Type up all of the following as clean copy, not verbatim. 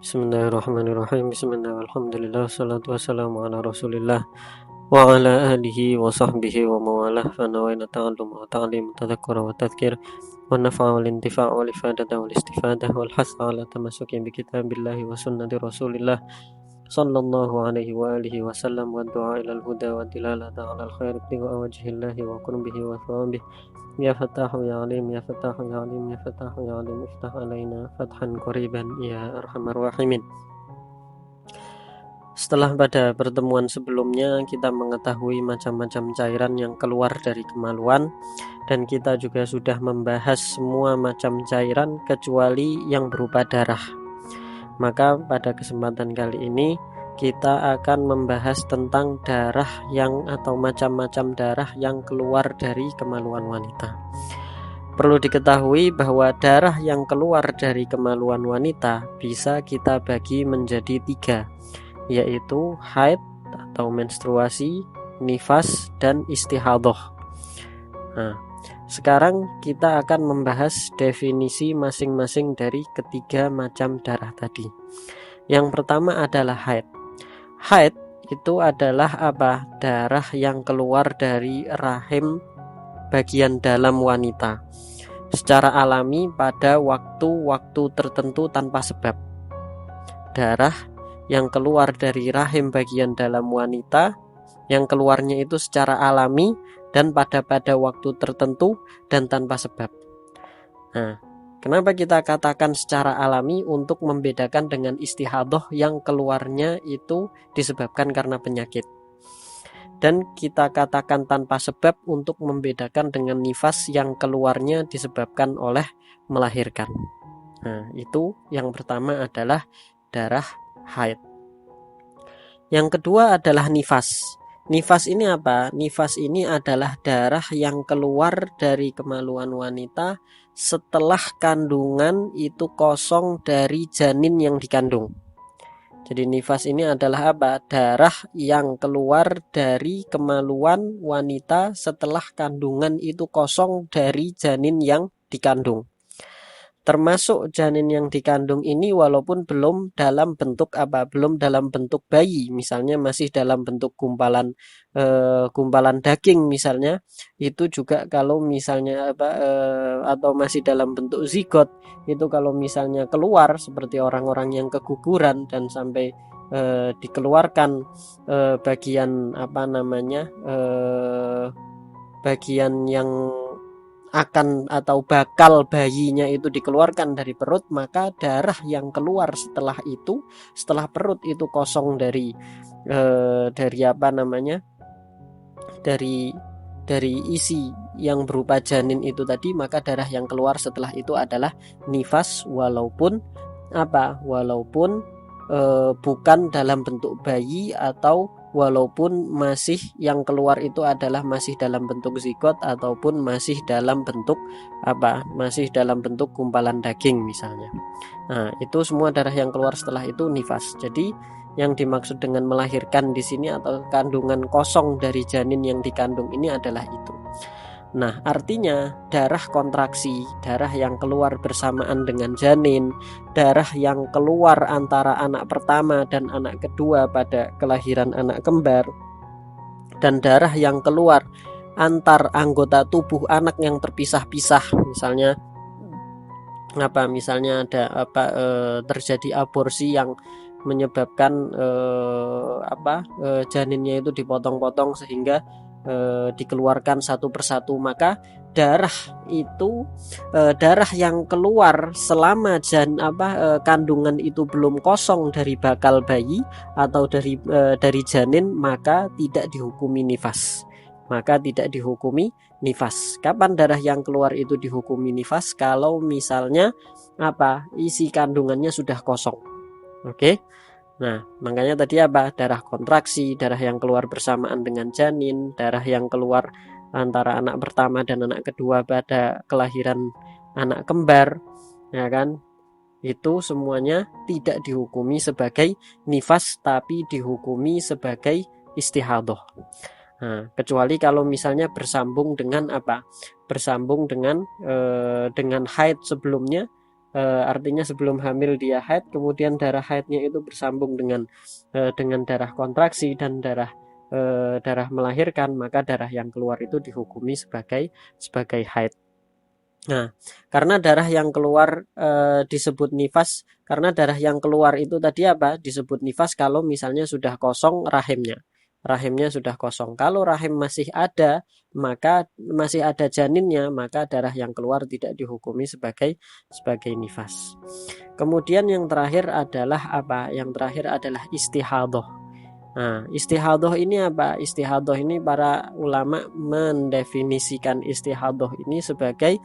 Bismillahirrahmanirrahim. Bismillah, alhamdulillah, salatu wassalamu ala rasulillah wa ala alihi wa sahbihi wa mawalah. Fanawaina ta'allum wa ta'lim, tadhakkura wa tadhkir, wa nafa'a wal intifa' wal ifadata wal istifadah wal hasa ala tamasuki bi kitabillahi wa sunnati rasulillah sallallahu alaihi wa alihi wa sallam, wa du'a ilal huda wa dilalata ala al-khair ibtigha'a wajhillahi wa qurbihi wa thawabih. Ya Fatahu ya Alim, ya Fatahu ya Alim, ya Fatahu ya Alim, iftah alaina fathan qariban ya arhamar rahimin. Setelah pada pertemuan sebelumnya kita mengetahui macam-macam cairan yang keluar dari kemaluan, dan kita juga sudah membahas semua macam cairan kecuali yang berupa darah. Maka pada kesempatan kali ini kita akan membahas tentang darah yang atau macam-macam darah yang keluar dari kemaluan wanita. Perlu diketahui bahwa darah yang keluar dari kemaluan wanita bisa kita bagi menjadi 3, yaitu haid atau menstruasi, nifas, dan istihadhah. Nah, sekarang kita akan membahas definisi masing-masing dari ketiga macam darah tadi. Yang pertama adalah haid. Haid itu adalah apa? Darah yang keluar dari rahim bagian dalam wanita secara alami pada waktu-waktu tertentu tanpa sebab. Darah yang keluar dari rahim bagian dalam wanita yang keluarnya itu secara alami dan pada waktu tertentu dan tanpa sebab. Nah, kenapa kita katakan secara alami? Untuk membedakan dengan istihadhah yang keluarnya itu disebabkan karena penyakit. Dan kita katakan tanpa sebab untuk membedakan dengan nifas yang keluarnya disebabkan oleh melahirkan. Nah, itu yang pertama adalah darah haid. Yang kedua adalah nifas. Nifas ini apa? Nifas ini adalah darah yang keluar dari kemaluan wanita setelah kandungan itu kosong dari janin yang dikandung. Jadi nifas ini adalah apa? Darah yang keluar dari kemaluan wanita setelah kandungan itu kosong dari janin yang dikandung. Termasuk janin yang dikandung ini walaupun belum dalam bentuk apa? Belum dalam bentuk bayi, misalnya masih dalam bentuk gumpalan daging misalnya, itu juga kalau misalnya atau masih dalam bentuk zigot, itu kalau misalnya keluar seperti orang-orang yang keguguran dan sampai dikeluarkan bagian bagian yang akan atau bakal bayinya itu dikeluarkan dari perut, maka darah yang keluar setelah itu, setelah perut itu kosong dari isi yang berupa janin itu tadi, maka darah yang keluar setelah itu adalah nifas, walaupun bukan dalam bentuk bayi, atau walaupun masih yang keluar itu adalah masih dalam bentuk zigot ataupun masih dalam bentuk gumpalan daging misalnya. Nah, itu semua darah yang keluar setelah itu nifas. Jadi yang dimaksud dengan melahirkan di sini atau kandungan kosong dari janin yang dikandung ini adalah itu. Nah, artinya darah kontraksi, darah yang keluar bersamaan dengan janin, darah yang keluar antara anak pertama dan anak kedua pada kelahiran anak kembar, dan darah yang keluar antar anggota tubuh anak yang terpisah-pisah, misalnya ada terjadi aborsi yang menyebabkan janinnya itu dipotong-potong sehingga dikeluarkan satu persatu, maka darah yang keluar selama kandungan itu belum kosong dari bakal bayi atau dari janin, maka tidak dihukumi nifas. Kapan darah yang keluar itu dihukumi nifas? Kalau misalnya isi kandungannya sudah kosong. Oke. Nah, makanya tadi darah kontraksi, darah yang keluar bersamaan dengan janin, darah yang keluar antara anak pertama dan anak kedua pada kelahiran anak kembar, ya kan? Itu semuanya tidak dihukumi sebagai nifas, tapi dihukumi sebagai istihadhah. Nah, kecuali kalau misalnya bersambung dengan haid sebelumnya, Artinya sebelum hamil dia haid, kemudian darah haidnya itu bersambung dengan darah kontraksi dan darah melahirkan, maka darah yang keluar itu dihukumi sebagai haid. Nah, karena darah yang keluar disebut nifas, karena darah yang keluar itu tadi apa? Disebut nifas kalau misalnya sudah kosong rahimnya. Rahimnya sudah kosong. Kalau rahim masih ada, maka masih ada janinnya, maka darah yang keluar tidak dihukumi sebagai nifas. Kemudian yang terakhir adalah apa? Yang terakhir adalah istihadah. Nah, istihadah ini apa? Istihadah ini para ulama mendefinisikan istihadah ini sebagai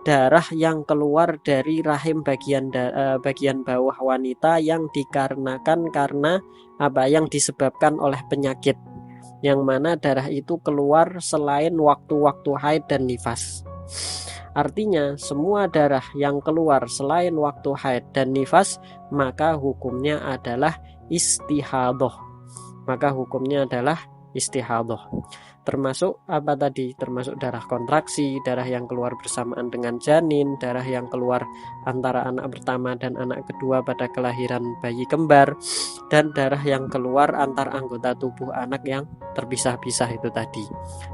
darah yang keluar dari rahim bagian bawah wanita yang dikarenakan karena apa? Yang disebabkan oleh penyakit. Yang mana darah itu keluar selain waktu-waktu haid dan nifas. Artinya semua darah yang keluar selain waktu haid dan nifas, maka hukumnya adalah istihadah. Maka hukumnya adalah istihadah. Termasuk apa tadi? Termasuk darah kontraksi, darah yang keluar bersamaan dengan janin, darah yang keluar antara anak pertama dan anak kedua pada kelahiran bayi kembar, dan darah yang keluar antar anggota tubuh anak yang terpisah-pisah itu tadi.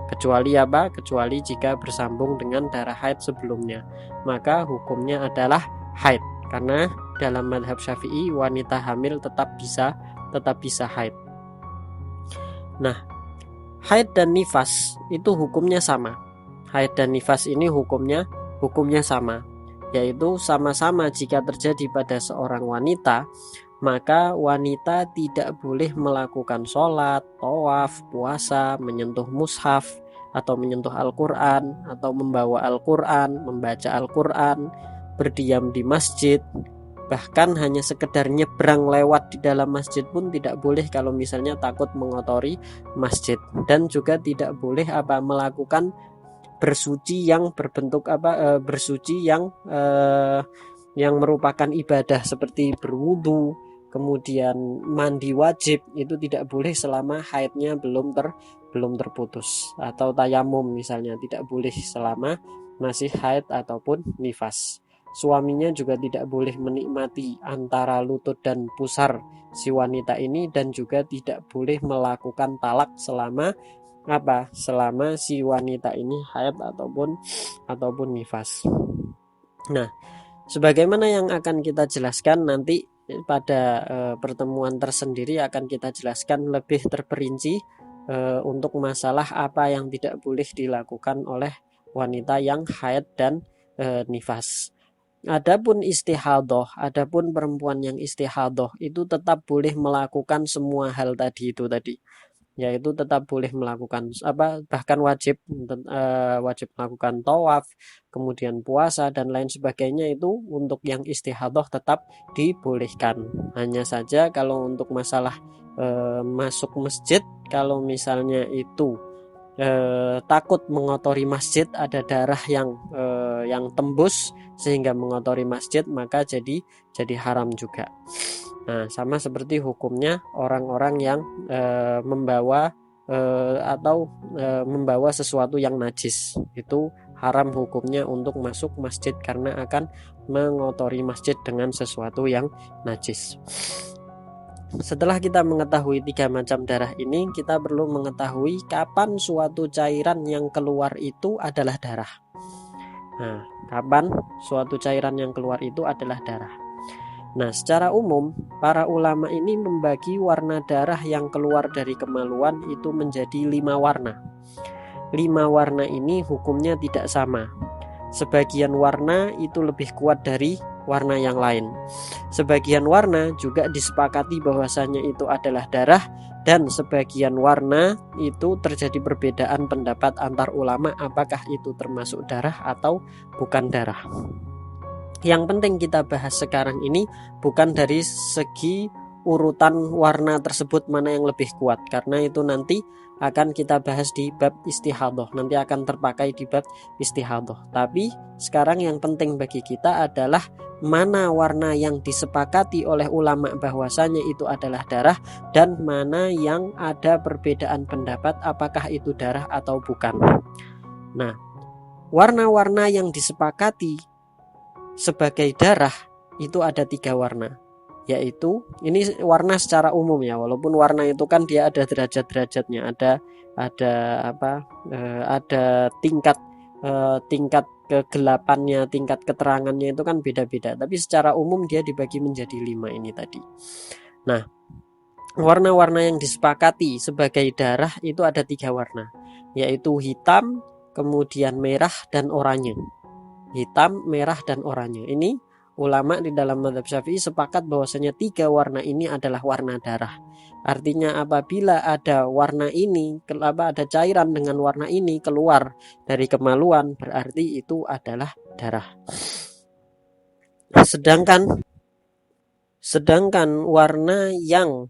Kecuali apa? Kecuali jika bersambung dengan darah haid sebelumnya, maka hukumnya adalah haid. Karena dalam mazhab Syafi'i wanita hamil tetap bisa haid. Nah, haid dan nifas itu hukumnya sama. Haid dan nifas ini hukumnya sama, yaitu sama-sama jika terjadi pada seorang wanita, maka wanita tidak boleh melakukan sholat, tawaf, puasa, menyentuh mushaf, atau menyentuh Al-Quran, atau membawa Al-Quran, membaca Al-Quran, berdiam di masjid. Bahkan hanya sekedar nyebrang lewat di dalam masjid pun tidak boleh kalau misalnya takut mengotori masjid. Dan juga tidak boleh melakukan bersuci yang berbentuk bersuci yang merupakan ibadah seperti berwudu, kemudian mandi wajib, itu tidak boleh selama haidnya belum terputus. Atau tayamum misalnya tidak boleh selama masih haid ataupun nifas. Suaminya juga tidak boleh menikmati antara lutut dan pusar si wanita ini, dan juga tidak boleh melakukan talak selama si wanita ini haid ataupun nifas. Nah, sebagaimana yang akan kita jelaskan nanti pada pertemuan tersendiri, akan kita jelaskan lebih terperinci untuk masalah apa yang tidak boleh dilakukan oleh wanita yang haid dan nifas. Adapun perempuan yang istihadah itu tetap boleh melakukan semua hal tadi, yaitu tetap boleh melakukan bahkan wajib melakukan tawaf, kemudian puasa dan lain sebagainya. Itu untuk yang istihadah tetap dibolehkan. Hanya saja kalau untuk masalah masuk masjid, kalau misalnya itu takut mengotori masjid, ada darah yang tembus sehingga mengotori masjid, maka jadi haram juga. Nah, sama seperti hukumnya orang-orang yang membawa sesuatu yang najis, itu haram hukumnya untuk masuk masjid karena akan mengotori masjid dengan sesuatu yang najis. Setelah kita mengetahui 3 macam darah ini, kita perlu mengetahui kapan suatu cairan yang keluar itu adalah darah. Nah, kapan suatu cairan yang keluar itu adalah darah? Nah, secara umum para ulama ini membagi warna darah yang keluar dari kemaluan itu menjadi 5 warna. 5 warna ini hukumnya tidak sama. Sebagian warna itu lebih kuat dari warna yang lain. Sebagian warna juga disepakati bahwasanya itu adalah darah, dan sebagian warna itu terjadi perbedaan pendapat antar ulama apakah itu termasuk darah atau bukan darah. Yang penting kita bahas sekarang ini bukan dari segi urutan warna tersebut mana yang lebih kuat, karena itu nanti akan kita bahas di bab istihadah, nanti akan terpakai di bab istihadah. Tapi sekarang yang penting bagi kita adalah mana warna yang disepakati oleh ulama bahwasanya itu adalah darah, dan mana yang ada perbedaan pendapat apakah itu darah atau bukan. Nah, warna-warna yang disepakati sebagai darah itu ada 3 warna, yaitu ini warna secara umum ya, walaupun warna itu kan dia ada derajat-derajatnya, ada apa ada tingkat kegelapannya, tingkat keterangannya itu kan beda-beda, tapi secara umum dia dibagi menjadi 5 ini tadi. Nah, warna-warna yang disepakati sebagai darah itu ada 3 warna, yaitu hitam, kemudian merah, dan oranye. Hitam, merah, dan oranye. Ini ulama di dalam mazhab Syafi'i sepakat bahwasanya 3 warna ini adalah warna darah. Artinya apabila ada warna ini, ada cairan dengan warna ini keluar dari kemaluan, berarti itu adalah darah. Sedangkan warna yang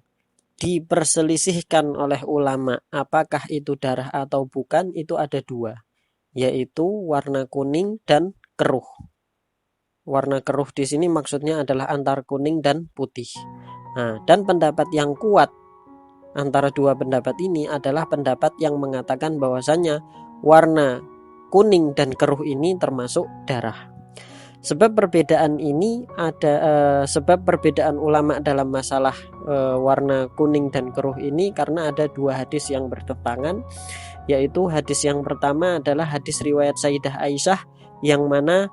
diperselisihkan oleh ulama apakah itu darah atau bukan, itu ada 2, yaitu warna kuning dan keruh. Warna keruh di sini maksudnya adalah antara kuning dan putih. Nah, dan pendapat yang kuat antara 2 pendapat ini adalah pendapat yang mengatakan bahwasannya warna kuning dan keruh ini termasuk darah. Sebab perbedaan ini sebab perbedaan ulama dalam masalah warna kuning dan keruh ini karena ada 2 hadis yang bertentangan, yaitu hadis yang pertama adalah hadis riwayat Sayyidah Aisyah, yang mana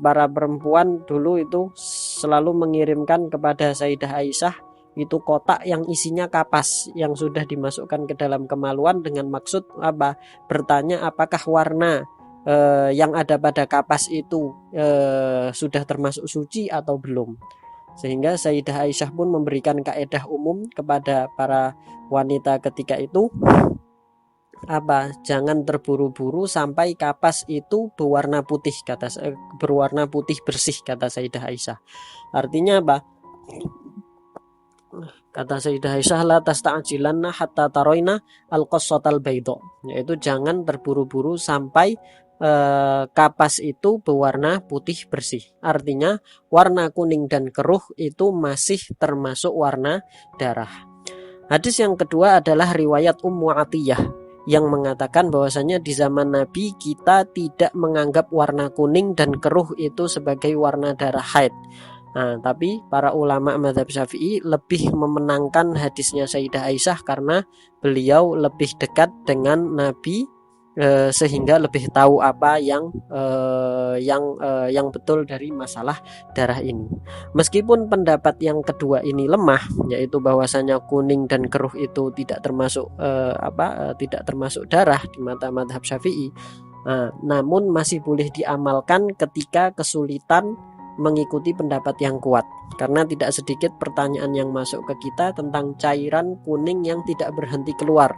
para perempuan dulu itu selalu mengirimkan kepada Sayyidah Aisyah itu kotak yang isinya kapas yang sudah dimasukkan ke dalam kemaluan dengan maksud apa? Bertanya apakah warna yang ada pada kapas itu sudah termasuk suci atau belum. Sehingga Sayyidah Aisyah pun memberikan kaedah umum kepada para wanita ketika itu, jangan terburu-buru sampai kapas itu berwarna putih, berwarna putih bersih, kata Sayyidah Aisyah. Artinya apa? Kata Sayyidah Aisyah, la tasta'jilanna hatta taroina al-qassatal baydo, yaitu jangan terburu-buru sampai kapas itu berwarna putih bersih. Artinya warna kuning dan keruh itu masih termasuk warna darah. Hadis yang kedua adalah riwayat Ummu Atiyah yang mengatakan bahwasanya di zaman Nabi kita tidak menganggap warna kuning dan keruh itu sebagai warna darah haid. Nah, tapi para ulama mazhab Syafi'i lebih memenangkan hadisnya Sayyidah Aisyah karena beliau lebih dekat dengan Nabi sehingga lebih tahu apa yang betul dari masalah darah ini. Meskipun pendapat yang kedua ini lemah, yaitu bahwasanya kuning dan keruh itu tidak termasuk tidak termasuk darah di mata mazhab Syafi'i. Namun masih boleh diamalkan ketika kesulitan mengikuti pendapat yang kuat, karena tidak sedikit pertanyaan yang masuk ke kita tentang cairan kuning yang tidak berhenti keluar.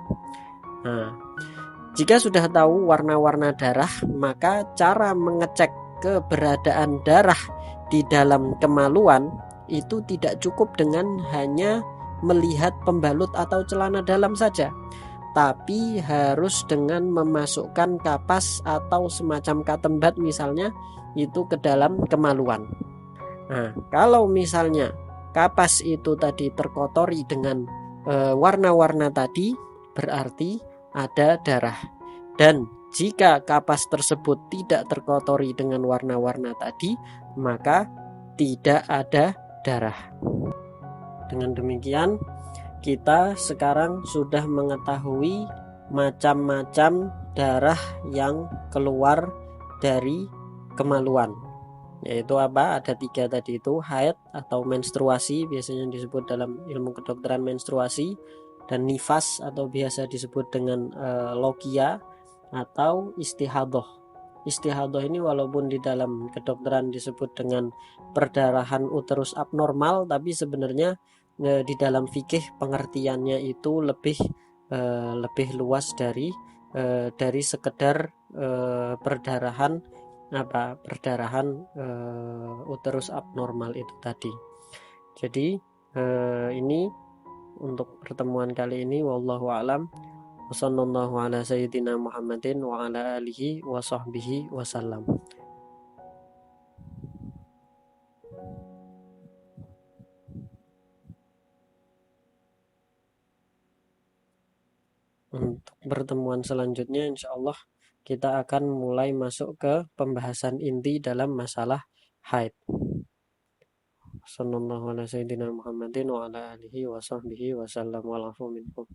Jika sudah tahu warna-warna darah, maka cara mengecek keberadaan darah di dalam kemaluan itu tidak cukup dengan hanya melihat pembalut atau celana dalam saja, tapi harus dengan memasukkan kapas atau semacam cotton bud misalnya itu ke dalam kemaluan. Nah, kalau misalnya kapas itu tadi terkotori dengan warna-warna tadi, berarti ada darah. Dan jika kapas tersebut tidak terkotori dengan warna-warna tadi, maka tidak ada darah. Dengan demikian, kita sekarang sudah mengetahui macam-macam darah yang keluar dari kemaluan, yaitu ada 3 tadi itu: haid atau menstruasi, biasanya disebut dalam ilmu kedokteran menstruasi, dan nifas atau biasa disebut dengan logia atau istihadoh. Istihadoh ini walaupun di dalam kedokteran disebut dengan perdarahan uterus abnormal, tapi sebenarnya di dalam fikih pengertiannya itu lebih luas dari sekedar perdarahan uterus abnormal itu tadi. Jadi ini untuk pertemuan kali ini, wallahu a'lam. Wassallallahu ala sayyidina Muhammadin wa ala alihi wa sahbihi wasallam. Untuk pertemuan selanjutnya insya Allah kita akan mulai masuk ke pembahasan inti dalam masalah haid. Sallallahu ala sayyidina Muhammadin wa ala alihi wa sahbihi wa sallam wa lafu minkum.